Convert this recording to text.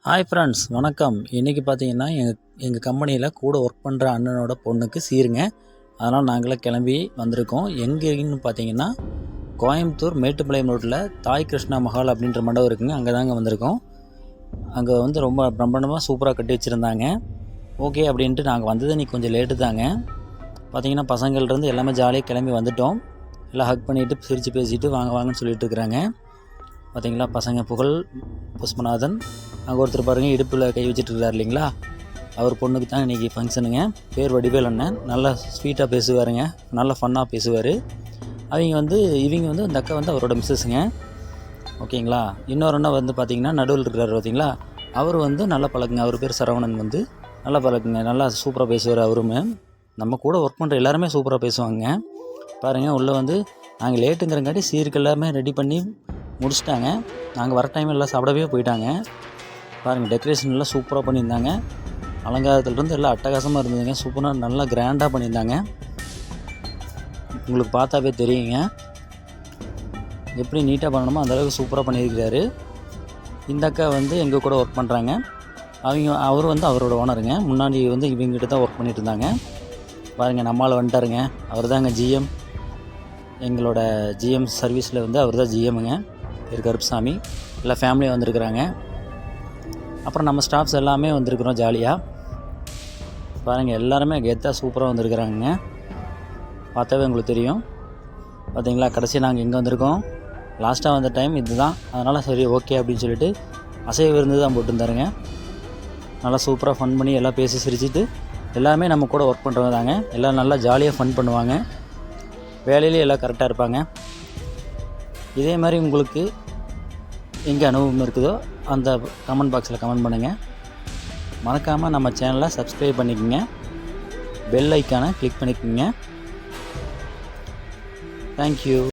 Hi friends, வணக்கம். இன்றைக்கி பார்த்தீங்கன்னா எங்கள் கம்பெனியில் கூட ஒர்க் பண்ணுற அண்ணனோட பொண்ணுக்கு சீருங்க. அதனால் நாங்களாம் கிளம்பி வந்திருக்கோம். எங்கேன்னு பார்த்தீங்கன்னா கோயம்புத்தூர் மேட்டுப்பாளையம் ரோட்டில் தாய் கிருஷ்ணா மஹால் அப்படின்ற மண்டபம் இருக்குங்க. அங்கே தாங்க வந்திருக்கோம். அங்கே வந்து ரொம்ப பிரம்மாண்டமாக சூப்பராக கட்டி வச்சுருந்தாங்க. ஓகே அப்படின்ட்டு நாங்கள் வந்தது இன்றைக்கி கொஞ்சம் லேட்டு தாங்க. பார்த்தீங்கன்னா பசங்கள்லேருந்து எல்லாமே ஜாலியாக கிளம்பி வந்துவிட்டோம். எல்லாம் ஹக் பண்ணிவிட்டு சிரித்து பேசிவிட்டு வாங்கன்னு சொல்லிட்டு இருக்கிறாங்க. பார்த்தீங்களா, பசங்க புகழ், புஷ்பநாதன், அங்கே ஒருத்தர் பாருங்கள் இடுப்பில் கை வச்சுட்டுருக்கார் இல்லைங்களா, அவர் பொண்ணுக்கு தான் இன்றைக்கி ஃபங்க்ஷனுங்க. பேர் வடிவேல் அண்ணன். நல்லா ஸ்வீட்டாக பேசுவாருங்க, நல்லா ஃபன்னாக பேசுவார். இவங்க வந்து அந்த அக்கா வந்து அவரோட மிஸ்ஸஸுங்க. ஓகேங்களா. இன்னொரு அண்ணா வந்து பார்த்திங்கன்னா நடுவில் இருக்கிறார் பார்த்தீங்களா, அவர் வந்து நல்லா பழகுங்க. அவர் பேர் சரவணன். வந்து நல்லா பழகுங்க, நல்லா சூப்பராக பேசுவார். அவருமே நம்ம கூட ஒர்க் பண்ணுற எல்லாருமே சூப்பராக பேசுவாங்க. பாருங்கள், உள்ளே வந்து நாங்கள் லேட்டுங்கிறங்காட்டி சீருக்கு எல்லாமே ரெடி பண்ணி முடிச்சிட்டாங்க. நாங்கள் வர டைம் எல்லாம் சாப்பிடவே போயிட்டாங்க. பாருங்கள், டெக்கரேஷன் எல்லாம் சூப்பராக பண்ணியிருந்தாங்க. அலங்காரத்துலேருந்து எல்லாம் அட்டகாசமாக இருந்ததுங்க. சூப்பராக நல்லா கிராண்டாக பண்ணியிருந்தாங்க. உங்களுக்கு பார்த்தாவே தெரியுங்க எப்படி நீட்டாக பண்ணணுமோ அந்தளவுக்கு சூப்பராக பண்ணியிருக்கிறாரு. இந்த அக்கா வந்து எங்கள் கூட ஒர்க் பண்ணுறாங்க. அவர் வந்து அவரோட ஓனருங்க. முன்னாடி வந்து இவங்ககிட்ட தான் ஒர்க் பண்ணிட்டு இருந்தாங்க. பாருங்கள், நம்மளால் வந்துட்டாருங்க. அவர் தாங்க ஜிஎம். எங்களோட ஜிஎம் சர்வீஸில் வந்து அவர் தான் ஜிஎம்முங்க. பேர் கருப்புசாமி. எல்லாம் ஃபேமிலியாக வந்திருக்கிறாங்க. அப்புறம் நம்ம ஸ்டாஃப்ஸ் எல்லாமே வந்திருக்கிறோம் ஜாலியாக. பாருங்கள், எல்லாருமே கெத்தாக சூப்பராக வந்திருக்கிறாங்க. பார்த்தாவே உங்களுக்கு தெரியும். பார்த்தீங்களா, கடைசியாக நாங்கள் எங்கே வந்திருக்கோம், லாஸ்ட்டாக வந்த டைம் இது தான். அதனால் சரி ஓகே அப்படின்னு சொல்லிட்டு அசைவ விருந்து தான் போட்டுருந்தாருங்க. நல்லா சூப்பராக ஃபன் பண்ணி எல்லாம் பேசி சிரிச்சிட்டு, எல்லாமே நம்ம கூட ஒர்க் பண்ணுறவங்க தாங்க. எல்லாம் நல்லா ஜாலியாக ஃபன் பண்ணுவாங்க. வேலையிலே எல்லாம் கரெக்டாக இருப்பாங்க. இதே மாதிரி உங்களுக்கு எங்கே அனுபவம் இருக்குதோ அந்த கமெண்ட் பாக்ஸில் கமெண்ட் பண்ணுங்கள். மறக்காமல் நம்ம சேனலை சப்ஸ்கிரைப் பண்ணிக்கோங்க. பெல் ஐக்கானை கிளிக் பண்ணிக்கோங்க. தேங்க்யூ.